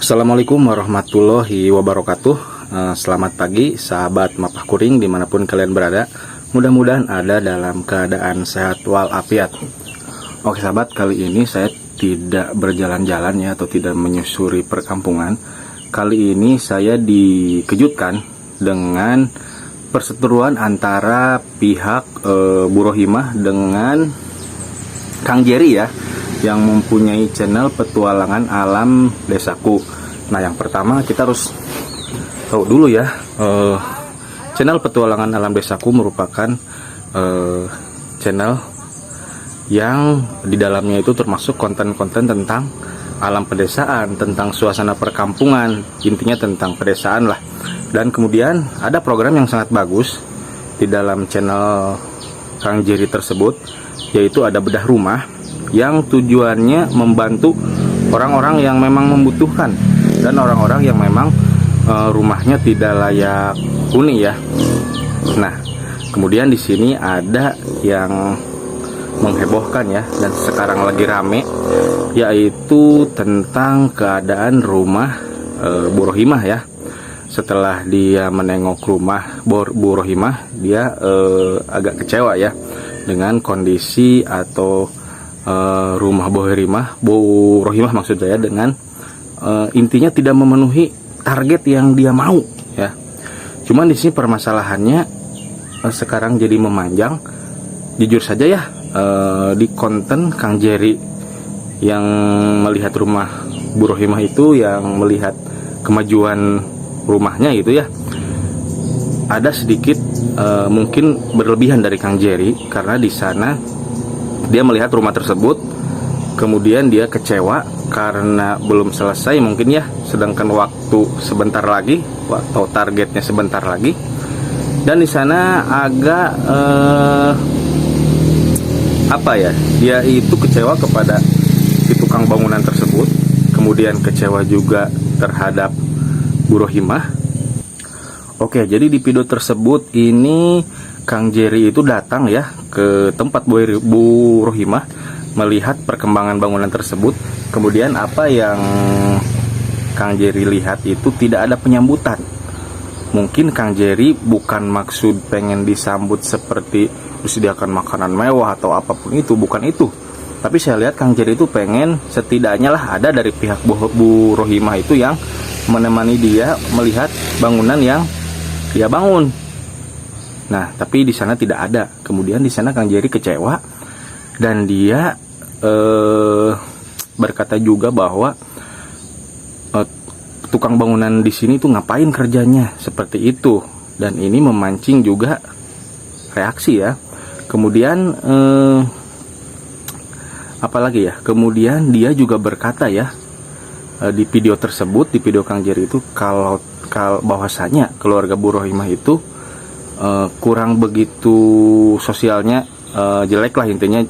Assalamualaikum warahmatullahi wabarakatuh. Selamat pagi sahabat Mapah Kuring dimanapun kalian berada. Mudah-mudahan ada dalam keadaan sehat walafiat. Oke sahabat, kali ini saya tidak berjalan-jalan ya, atau tidak menyusuri perkampungan. Kali ini saya dikejutkan dengan perseteruan antara pihak Burohimah dengan Kang Jerry ya, yang mempunyai channel petualangan alam desaku. Nah, yang pertama kita harus tahu dulu ya, channel petualangan alam desaku merupakan channel yang di dalamnya itu termasuk konten-konten tentang alam pedesaan, tentang suasana perkampungan, intinya tentang pedesaan lah. Dan kemudian ada program yang sangat bagus di dalam channel Kang Jerry tersebut, yaitu ada bedah rumah, yang tujuannya membantu orang-orang yang memang membutuhkan dan orang-orang yang memang rumahnya tidak layak huni ya. Nah, kemudian di sini ada yang menghebohkan ya, dan sekarang lagi rame, yaitu tentang keadaan rumah Burohimah ya. Setelah dia menengok rumah Burohimah, dia agak kecewa ya dengan kondisi atau rumah Burohimah maksud saya, dengan intinya tidak memenuhi target yang dia mau ya. Cuman di sini permasalahannya sekarang jadi memanjang. Jujur saja ya, di konten Kang Jerry yang melihat rumah Burohimah itu, yang melihat kemajuan rumahnya itu ya, ada sedikit mungkin berlebihan dari Kang Jerry, karena di sana dia melihat rumah tersebut, kemudian dia kecewa karena belum selesai mungkin ya, sedangkan waktu sebentar lagi, atau targetnya sebentar lagi. Dan di sana agak dia itu kecewa kepada si tukang bangunan tersebut, kemudian kecewa juga terhadap Burohimah. Oke, jadi di video tersebut ini Kang Jerry itu datang ya ke tempat Burohimah, melihat perkembangan bangunan tersebut. Kemudian apa yang Kang Jerry lihat itu tidak ada penyambutan. Mungkin Kang Jerry bukan maksud pengen disambut seperti disediakan makanan mewah atau apapun itu, bukan itu. Tapi saya lihat Kang Jerry itu pengen setidaknya lah ada dari pihak Burohimah itu yang menemani dia melihat bangunan yang dia bangun. Nah, tapi di sana tidak ada. Kemudian di sana Kang Jerry kecewa, dan dia berkata juga bahwa tukang bangunan di sini tuh ngapain kerjanya seperti itu, dan ini memancing juga reaksi ya. Kemudian apalagi ya? Kemudian dia juga berkata ya di video tersebut, di video Kang Jerry itu, kalau bahwasanya keluarga Burohimah itu kurang begitu sosialnya, jelek lah intinya,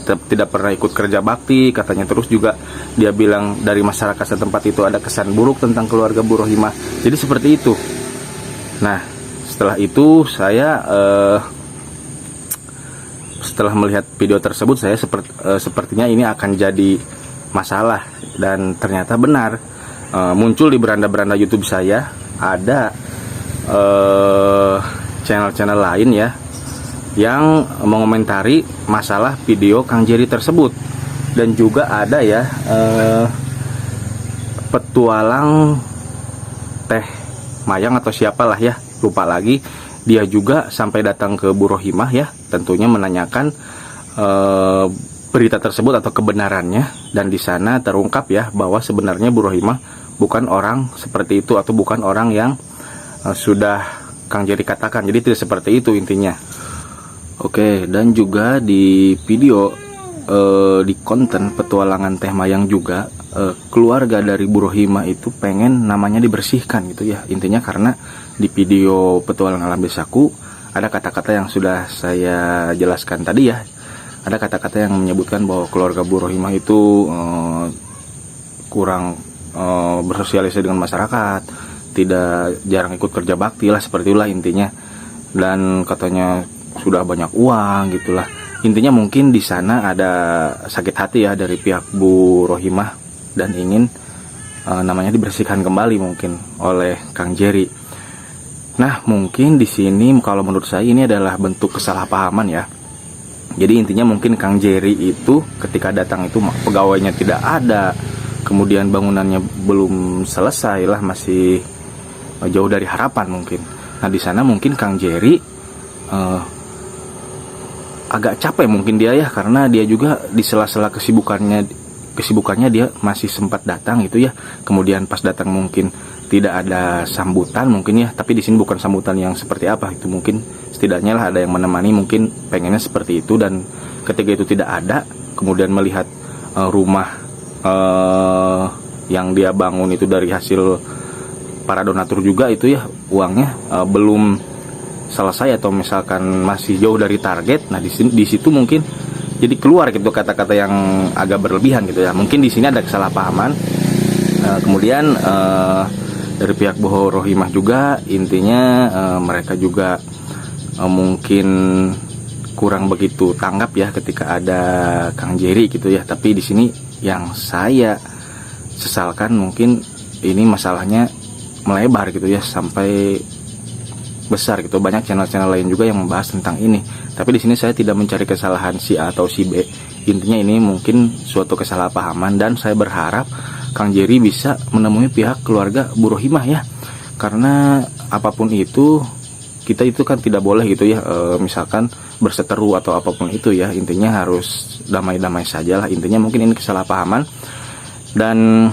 tidak pernah ikut kerja bakti katanya. Terus juga dia bilang dari masyarakat setempat itu ada kesan buruk tentang keluarga Burohimah. Jadi seperti itu. Nah, setelah itu saya setelah melihat video tersebut, saya sepertinya ini akan jadi masalah. Dan ternyata benar, muncul di beranda-beranda YouTube saya ada channel-channel lain ya yang mengomentari masalah video Kang Jerry tersebut. Dan juga ada ya petualang Teh Mayang atau siapalah ya, lupa lagi, dia juga sampai datang ke Burohimah ya, tentunya menanyakan berita tersebut atau kebenarannya. Dan di sana terungkap ya bahwa sebenarnya Burohimah bukan orang seperti itu, atau bukan orang yang sudah Kang Jerry katakan. Jadi tidak seperti itu intinya. Oke, dan juga di video di konten petualangan Teh Mayang juga, keluarga dari Burohimah itu pengen namanya dibersihkan gitu ya, intinya karena di video petualangan alam desaku ada kata-kata yang sudah saya jelaskan tadi ya. Ada kata-kata yang menyebutkan bahwa keluarga Burohimah itu kurang bersosialisasi dengan masyarakat, jarang ikut kerja bakti lah, seperti itulah intinya. Dan katanya sudah banyak uang gitulah. Intinya mungkin di sana ada sakit hati ya dari pihak Burohimah, dan ingin namanya dibersihkan kembali mungkin oleh Kang Jerry. Nah, mungkin di sini kalau menurut saya ini adalah bentuk kesalahpahaman ya. Jadi intinya mungkin Kang Jerry itu ketika datang itu pegawainya tidak ada, kemudian bangunannya belum selesai lah, masih jauh dari harapan mungkin. Nah, di sana mungkin Kang Jerry agak capek mungkin dia ya, karena dia juga di sela-sela kesibukannya dia masih sempat datang gitu ya. Kemudian pas datang mungkin tidak ada sambutan mungkin ya, tapi di sini bukan sambutan yang seperti apa itu, mungkin setidaknya lah ada yang menemani, mungkin pengennya seperti itu. Dan ketika itu tidak ada, kemudian melihat rumah yang dia bangun itu dari hasil para donatur juga itu ya, uangnya belum selesai atau misalkan masih jauh dari target. Nah, di situ mungkin jadi keluar gitu kata-kata yang agak berlebihan gitu ya. Mungkin di sini ada kesalahpahaman. Kemudian dari pihak Bu Rohimah juga intinya mereka juga mungkin kurang begitu tanggap ya ketika ada Kang Jerry gitu ya. Tapi di sini yang saya sesalkan mungkin ini masalahnya melebar gitu ya sampai besar gitu. Banyak channel-channel lain juga yang membahas tentang ini. Tapi di sini saya tidak mencari kesalahan si A atau si B. Intinya ini mungkin suatu kesalahpahaman, dan saya berharap Kang Jerry bisa menemui pihak keluarga Bu Rohimah ya. Karena apapun itu, kita itu kan tidak boleh gitu ya, misalkan berseteru atau apapun itu ya. Intinya harus damai-damai saja lah. Intinya mungkin ini kesalahpahaman, dan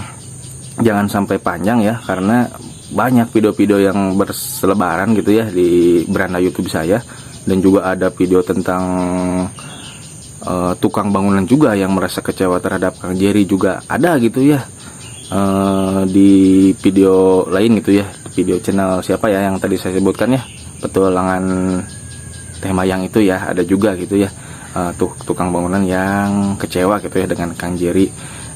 jangan sampai panjang ya, karena banyak video-video yang berselebaran gitu ya di beranda YouTube saya. Dan juga ada video tentang tukang bangunan juga yang merasa kecewa terhadap Kang Jerry juga ada gitu ya, di video lain gitu ya, video channel siapa ya yang tadi saya sebutkan ya, petualangan Teh Mayang itu ya, ada juga gitu ya, tukang bangunan yang kecewa gitu ya dengan Kang Jerry.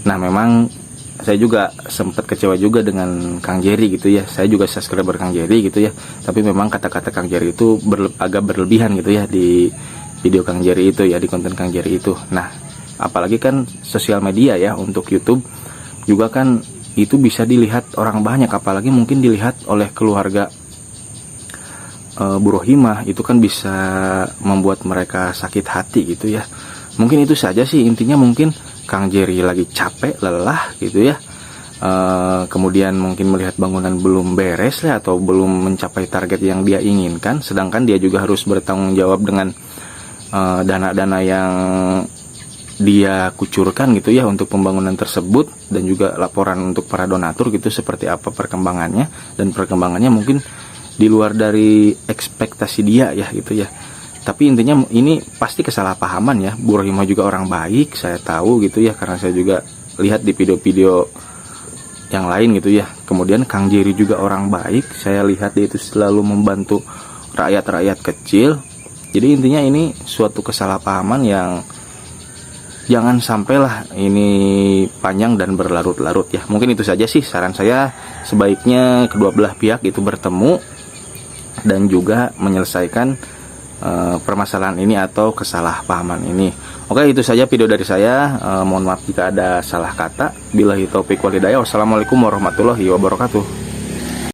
Nah, memang saya juga sempat kecewa juga dengan Kang Jerry gitu ya. Saya juga subscriber Kang Jerry gitu ya. Tapi memang kata-kata Kang Jerry itu agak berlebihan gitu ya di video Kang Jerry itu ya, di konten Kang Jerry itu. Nah, apalagi kan sosial media ya, untuk YouTube juga kan itu bisa dilihat orang banyak, apalagi mungkin dilihat oleh keluarga Bu Rohimah, itu kan bisa membuat mereka sakit hati gitu ya. Mungkin itu saja sih intinya. Mungkin Kang Jerry lagi capek, lelah gitu ya. Kemudian mungkin melihat bangunan belum beres ya, atau belum mencapai target yang dia inginkan. Sedangkan dia juga harus bertanggung jawab dengan dana-dana yang dia kucurkan gitu ya untuk pembangunan tersebut, dan juga laporan untuk para donatur gitu seperti apa perkembangannya. Dan perkembangannya mungkin di luar dari ekspektasi dia ya gitu ya. Tapi intinya ini pasti kesalahpahaman ya. Bu Rohimah juga orang baik, saya tahu gitu ya, karena saya juga lihat di video-video yang lain gitu ya. Kemudian Kang Jerry juga orang baik, saya lihat dia itu selalu membantu rakyat-rakyat kecil. Jadi intinya ini suatu kesalahpahaman yang jangan sampailah ini panjang dan berlarut-larut ya. Mungkin itu saja sih saran saya, sebaiknya kedua belah pihak itu bertemu dan juga menyelesaikan permasalahan ini atau kesalahpahaman ini. Oke, itu saja video dari saya. Mohon maaf jika ada salah kata. Billahi taufiq wal hidayah. Wassalamualaikum warahmatullahi wabarakatuh.